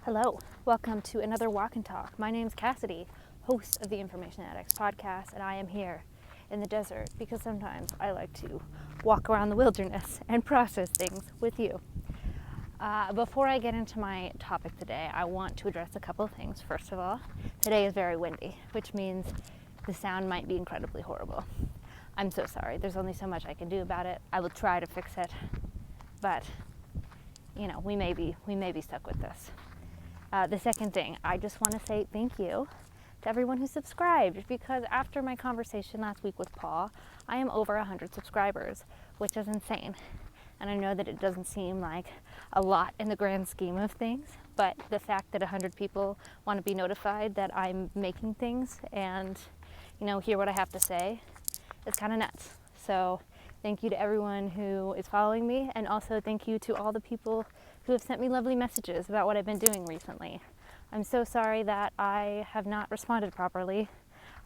Hello, welcome to another Walk and Talk. My name's Cassidy, host of the Information Addicts podcast, and I am here in the desert because sometimes I like to walk around the wilderness and process things with you. Before I get into my topic today, I want to address a couple of things. First of all, today is very windy, which means the sound might be incredibly horrible. I'm so sorry. There's only so much I can do about it. I will try to fix it, but we may be stuck with this. The second thing, I just want to say thank you to everyone who subscribed, because after my conversation last week with Paul, I am over 100 subscribers, which is insane. And I know that it doesn't seem like a lot in the grand scheme of things, but the fact that 100 people want to be notified that I'm making things and, hear what I have to say is kind of nuts. So thank you to everyone who is following me, and also thank you to all the people who have sent me lovely messages about what I've been doing recently. I'm so sorry that I have not responded properly.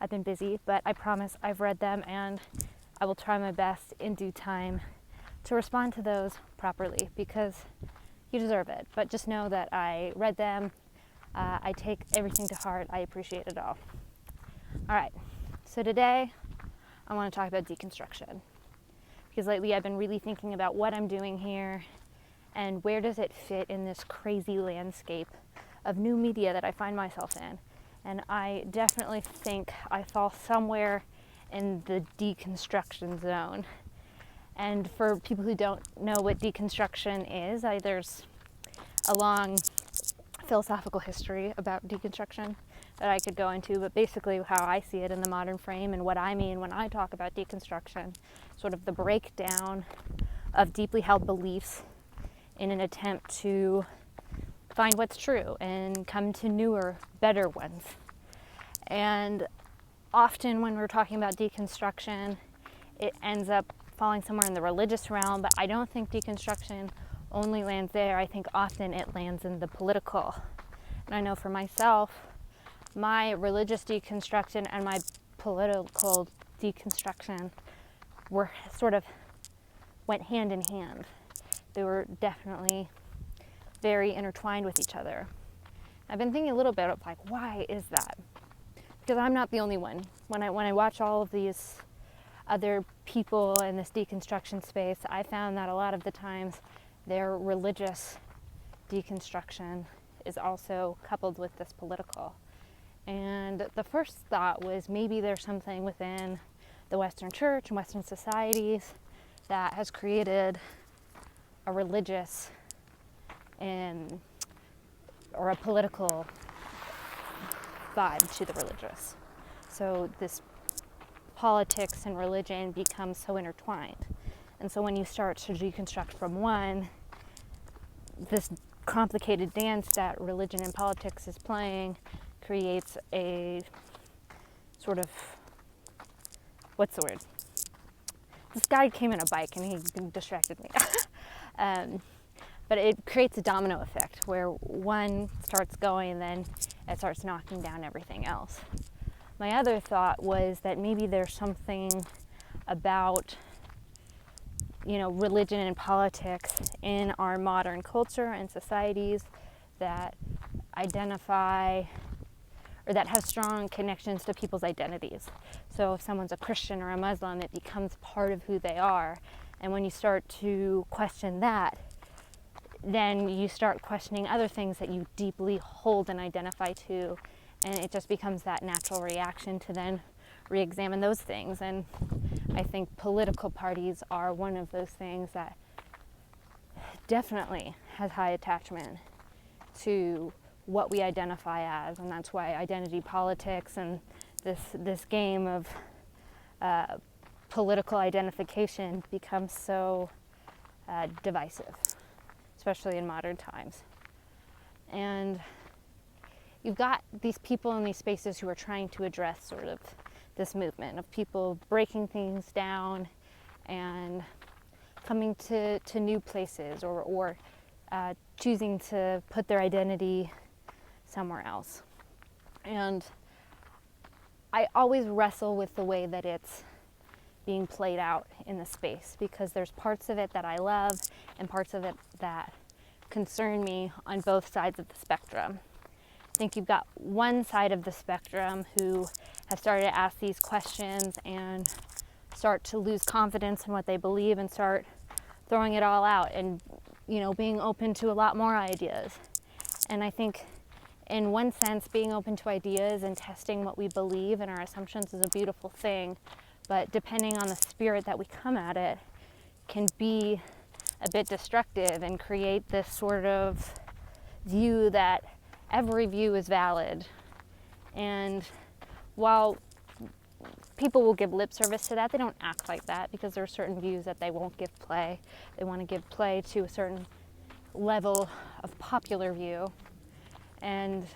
I've been busy, but I promise I've read them, and I will try my best in due time to respond to those properly, because you deserve it. But just know that I read them. I take everything to heart. I appreciate it all. All right, so today I want to talk about deconstruction, because lately I've been really thinking about what I'm doing here and where does it fit in this crazy landscape of new media that I find myself in. And I definitely think I fall somewhere in the deconstruction zone. And for people who don't know what deconstruction is, there's a long philosophical history about deconstruction that I could go into, but basically how I see it in the modern frame and what I mean when I talk about deconstruction, sort of the breakdown of deeply held beliefs in an attempt to find what's true and come to newer, better ones. And often when we're talking about deconstruction, it ends up falling somewhere in the religious realm, but I don't think deconstruction only lands there. I think often it lands in the political. And I know for myself, my religious deconstruction and my political deconstruction were sort of went hand in hand. They were definitely very intertwined with each other. I've been thinking a little bit of why is that? Because I'm not the only one. When I watch all of these other people in this deconstruction space, I found that a lot of the times their religious deconstruction is also coupled with this political. And the first thought was maybe there's something within the Western church and Western societies that has created a religious or a political vibe to the religious. So this politics and religion becomes so intertwined. And so when you start to deconstruct from one, this complicated dance that religion and politics is playing creates a sort of, what's the word? This guy came in a bike and he distracted me. But it creates a domino effect where one starts going and then it starts knocking down everything else. My other thought was that maybe there's something about, religion and politics in our modern culture and societies that identify or that have strong connections to people's identities. So if someone's a Christian or a Muslim, it becomes part of who they are. And when you start to question that, then you start questioning other things that you deeply hold and identify to, and it just becomes that natural reaction to then re-examine those things. And I think political parties are one of those things that definitely has high attachment to what we identify as, and that's why identity politics and this game of political identification becomes so divisive, especially in modern times. And you've got these people in these spaces who are trying to address sort of this movement of people breaking things down and coming to new places or choosing to put their identity somewhere else. And I always wrestle with the way that it's being played out in the space, because there's parts of it that I love and parts of it that concern me on both sides of the spectrum. I think you've got one side of the spectrum who have started to ask these questions and start to lose confidence in what they believe and start throwing it all out and, being open to a lot more ideas. And I think in one sense, being open to ideas and testing what we believe and our assumptions is a beautiful thing, but depending on the spirit that we come at it, can be a bit destructive and create this sort of view that every view is valid. And while people will give lip service to that, they don't act like that, because there are certain views that they won't give play. They want to give play to a certain level of popular view, and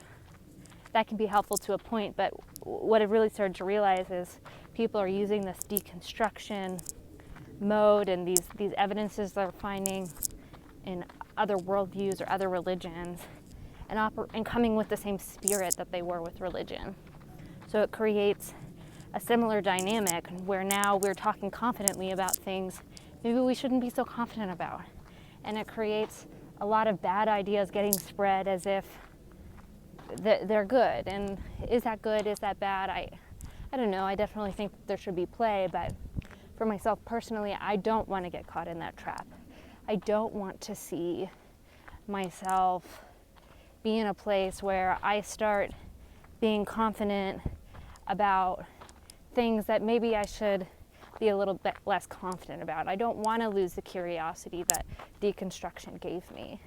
that can be helpful to a point. But what I've really started to realize is people are using this deconstruction mode and these evidences they're finding in other worldviews or other religions, and coming with the same spirit that they were with religion. So it creates a similar dynamic where now we're talking confidently about things maybe we shouldn't be so confident about. And it creates a lot of bad ideas getting spread as if they're good. And is that good? Is that bad? I don't know. I definitely think there should be play, but for myself personally, I don't want to get caught in that trap. I don't want to see myself be in a place where I start being confident about things that maybe I should be a little bit less confident about. I don't want to lose the curiosity that deconstruction gave me.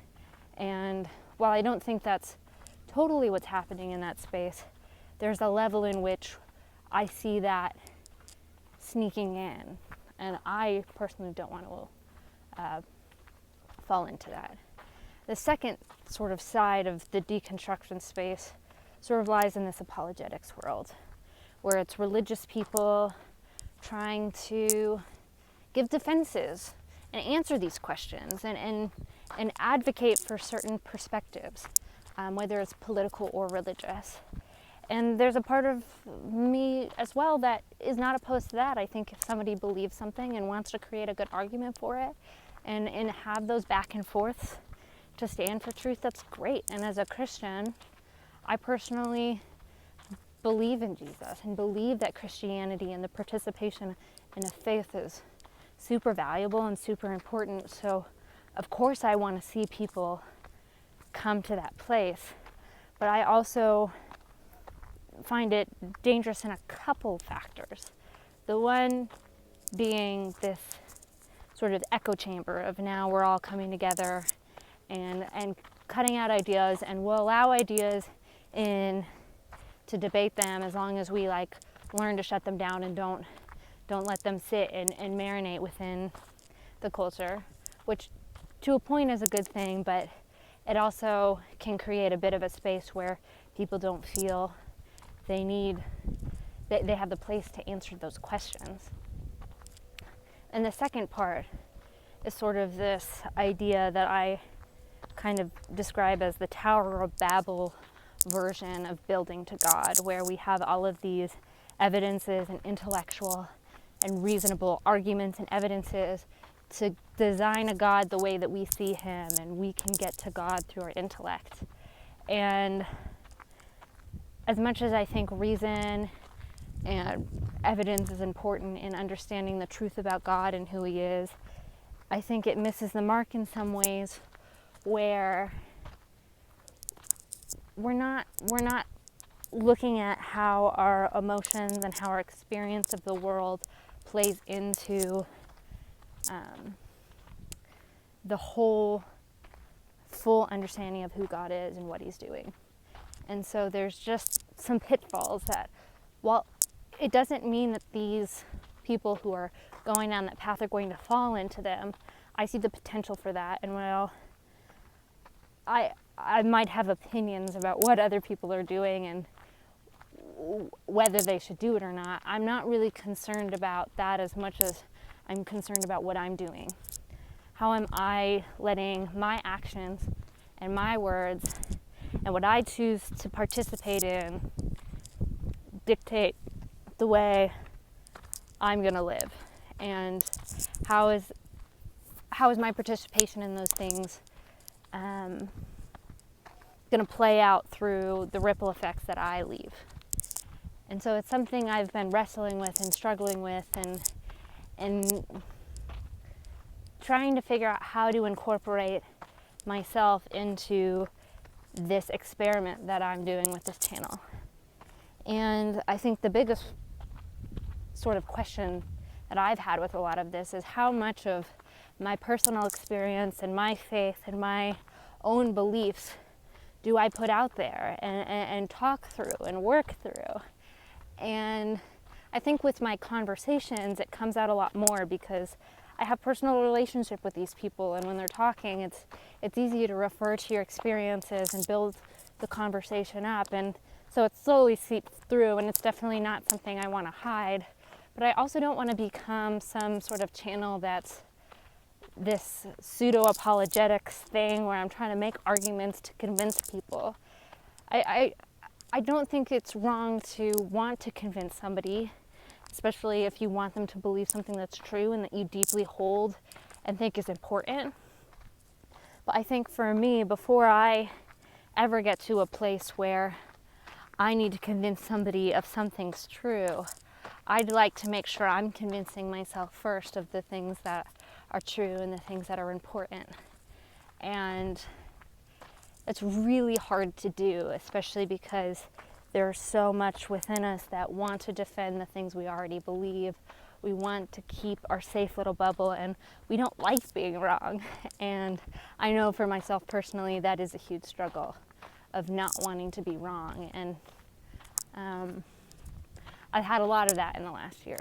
And while I don't think that's totally what's happening in that space, there's a level in which I see that sneaking in, and I personally don't want to fall into that. The second sort of side of the deconstruction space sort of lies in this apologetics world, where it's religious people trying to give defenses and answer these questions and advocate for certain perspectives, whether it's political or religious. And there's a part of me as well that is not opposed to that. I think if somebody believes something and wants to create a good argument for it and have those back and forths to stand for truth, that's great. And as a Christian, I personally believe in Jesus and believe that Christianity and the participation in a faith is super valuable and super important. So of course I want to see people come to that place. But I also find it dangerous in a couple factors. The one being this sort of echo chamber of now we're all coming together and cutting out ideas, and we'll allow ideas in to debate them as long as we learn to shut them down and don't let them sit and marinate within the culture, which to a point is a good thing, but it also can create a bit of a space where people don't feel they have the place to answer those questions. And the second part is sort of this idea that I kind of describe as the Tower of Babel version of building to God, where we have all of these evidences and intellectual and reasonable arguments and evidences to design a God the way that we see him, and we can get to God through our intellect. And as much as I think reason and evidence is important in understanding the truth about God and who he is, I think it misses the mark in some ways where we're not looking at how our emotions and how our experience of the world plays into the whole full understanding of who God is and what he's doing. And so there's just some pitfalls that, while it doesn't mean that these people who are going down that path are going to fall into them, I see the potential for that. And while I might have opinions about what other people are doing and whether they should do it or not, I'm not really concerned about that as much as I'm concerned about what I'm doing. How am I letting my actions and my words and what I choose to participate in dictate the way I'm going to live? And how is my participation in those things going to play out through the ripple effects that I leave. And so it's something I've been wrestling with and struggling with and trying to figure out how to incorporate myself into this experiment that I'm doing with this channel. And I think the biggest sort of question that I've had with a lot of this is how much of my personal experience and my faith and my own beliefs do I put out there and talk through and work through. And I think with my conversations, it comes out a lot more because I have personal relationship with these people, and when they're talking, it's easy to refer to your experiences and build the conversation up, and so it slowly seeps through, and it's definitely not something I want to hide. But I also don't want to become some sort of channel that's this pseudo-apologetics thing where I'm trying to make arguments to convince people. I don't think it's wrong to want to convince somebody, especially if you want them to believe something that's true and that you deeply hold and think is important. But I think for me, before I ever get to a place where I need to convince somebody of something's true, I'd like to make sure I'm convincing myself first of the things that are true and the things that are important. And it's really hard to do, especially because there's so much within us that want to defend the things we already believe. We want to keep our safe little bubble, and we don't like being wrong. And I know for myself personally, that is a huge struggle of not wanting to be wrong. And I've had a lot of that in the last year.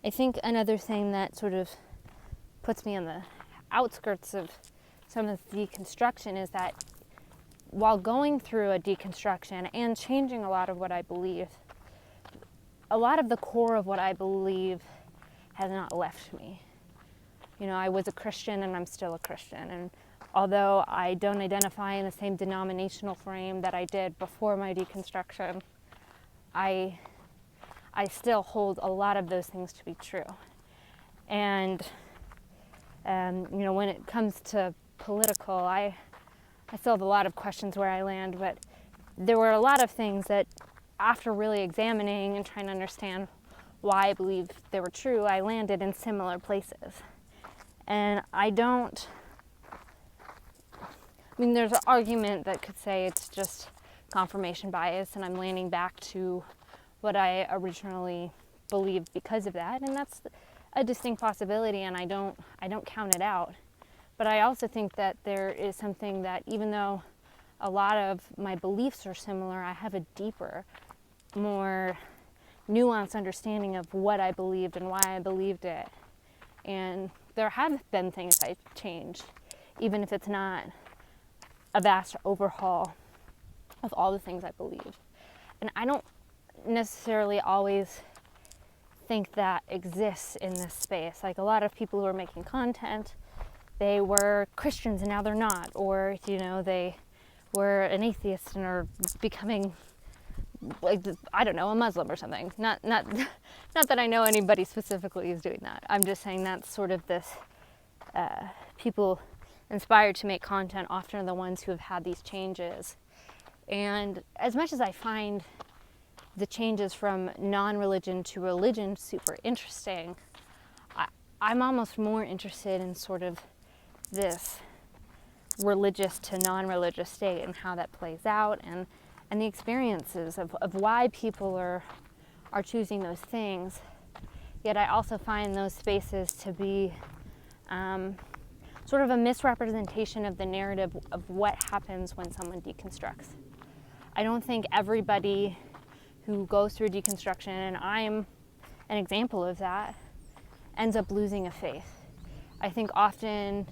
I think another thing that sort of puts me on the outskirts of some of the deconstruction is that while going through a deconstruction and changing a lot of what I believe, a lot of the core of what I believe has not left me. You know, I was a Christian and I'm still a Christian. And although I don't identify in the same denominational frame that I did before my deconstruction, I still hold a lot of those things to be true. And, you know, when it comes to political, I still have a lot of questions where I land, but there were a lot of things that after really examining and trying to understand why I believe they were true, I landed in similar places. And there's an argument that could say it's just confirmation bias and I'm landing back to what I originally believed because of that, and that's a distinct possibility, and I don't count it out. But I also think that there is something that, even though a lot of my beliefs are similar, I have a deeper, more nuanced understanding of what I believed and why I believed it. And there have been things I changed, even if it's not a vast overhaul of all the things I believe. And I don't necessarily always think that exists in this space. Like a lot of people who are making content, they were Christians and now they're not, or you know, they were an atheist and are becoming, like, I don't know, a Muslim or something. Not that I know anybody specifically is doing that. I'm just saying that's sort of this people inspired to make content often are the ones who have had these changes. And as much as I find the changes from non-religion to religion super interesting, I'm almost more interested in sort of this religious to non-religious state and how that plays out, and the experiences of why people are choosing those things. Yet I also find those spaces to be sort of a misrepresentation of the narrative of what happens when someone deconstructs. I don't think everybody who goes through deconstruction, and I'm an example of that, ends up losing a faith. I think often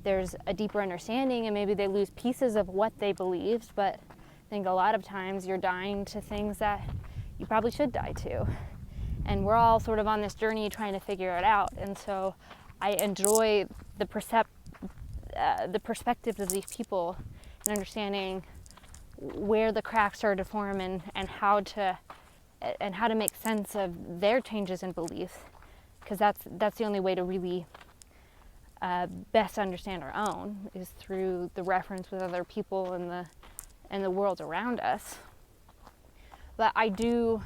there's a deeper understanding and maybe they lose pieces of what they believed, but I think a lot of times you're dying to things that you probably should die to. And we're all sort of on this journey trying to figure it out. And so I enjoy the perspectives of these people and understanding where the cracks are to form and how to make sense of their changes in beliefs, because that's the only way to really best understand our own is through the reference with other people and the world around us. But I do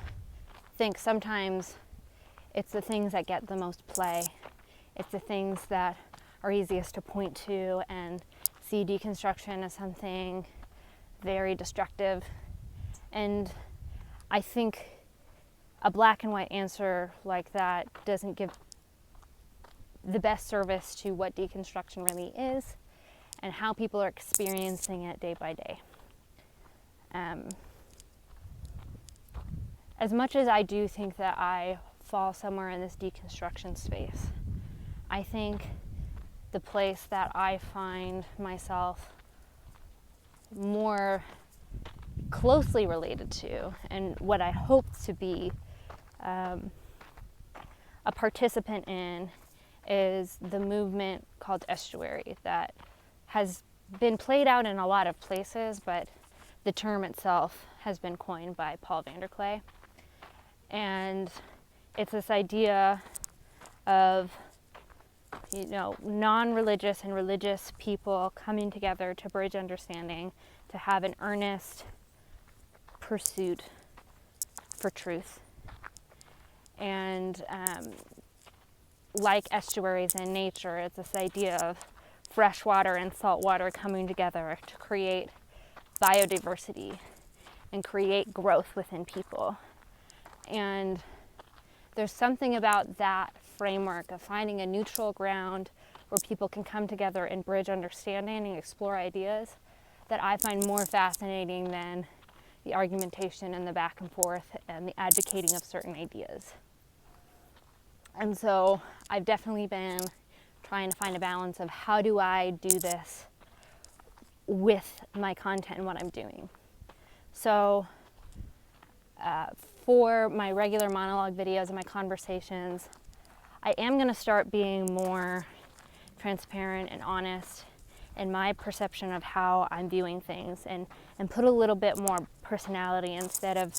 think sometimes it's the things that get the most play. It's the things that are easiest to point to and see deconstruction as something very destructive. And I think a black and white answer like that doesn't give the best service to what deconstruction really is and how people are experiencing it day by day. As much as I do think that I fall somewhere in this deconstruction space, I think the place that I find myself more closely related to, and what I hope to be a participant in, is the movement called Estuary that has been played out in a lot of places, but the term itself has been coined by Paul Vanderklay. And it's this idea of, non-religious and religious people coming together to bridge understanding, to have an earnest pursuit for truth. And like estuaries in nature, it's this idea of fresh water and salt water coming together to create biodiversity and create growth within people. And there's something about that framework of finding a neutral ground where people can come together and bridge understanding and explore ideas that I find more fascinating than the argumentation and the back and forth and the advocating of certain ideas. And so I've definitely been trying to find a balance of how do I do this with my content and what I'm doing. So for my regular monologue videos and my conversations, I am going to start being more transparent and honest in my perception of how I'm viewing things, and put a little bit more personality instead of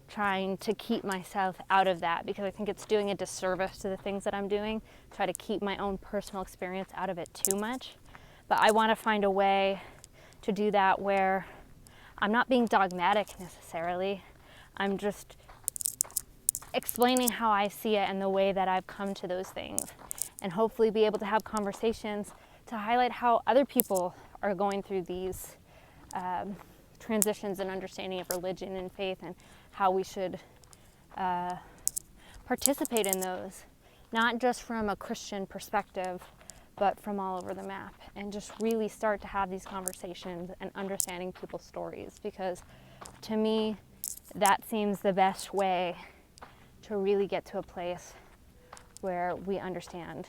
trying to keep myself out of that, because I think it's doing a disservice to the things that I'm doing, try to keep my own personal experience out of it too much. But I want to find a way to do that where I'm not being dogmatic necessarily. I'm just explaining how I see it and the way that I've come to those things, and hopefully be able to have conversations to highlight how other people are going through these transitions and understanding of religion and faith, and how we should participate in those, not just from a Christian perspective, but from all over the map, and just really start to have these conversations and understanding people's stories, because to me, that seems the best way to really get to a place where we understand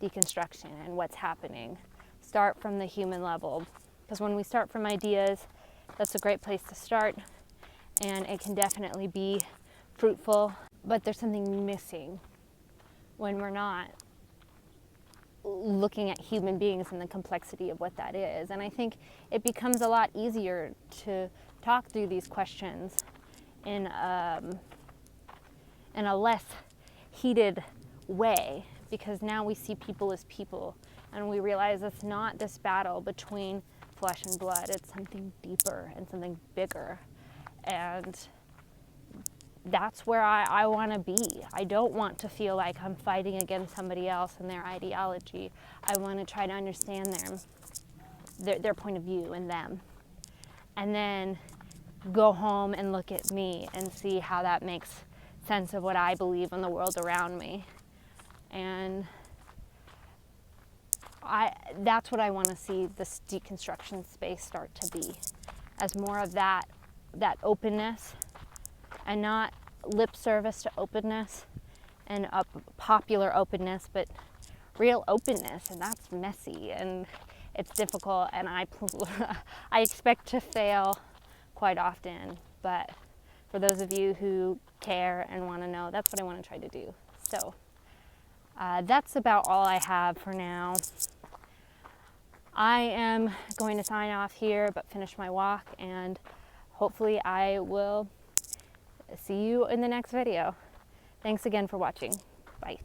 deconstruction and what's happening. Start from the human level, because when we start from ideas, that's a great place to start, and it can definitely be fruitful, but there's something missing when we're not looking at human beings and the complexity of what that is. And I think it becomes a lot easier to talk through these questions in a less heated way, because now we see people as people, and we realize it's not this battle between flesh and blood, it's something deeper and something bigger. And that's where I want to be. I don't want to feel like I'm fighting against somebody else and their ideology. I want to try to understand their point of view and them, and then go home and look at me and see how that makes sense of what I believe in the world around me. And that's what I want to see this deconstruction space start to be, as more of that openness, and not lip service to openness and a popular openness, but real openness. And that's messy and it's difficult, and I expect to fail quite often, but for those of you who care and want to know, that's what I want to try to do. So that's about all I have for now. I am going to sign off here, but finish my walk, and hopefully I will see you in the next video. Thanks again for watching. Bye.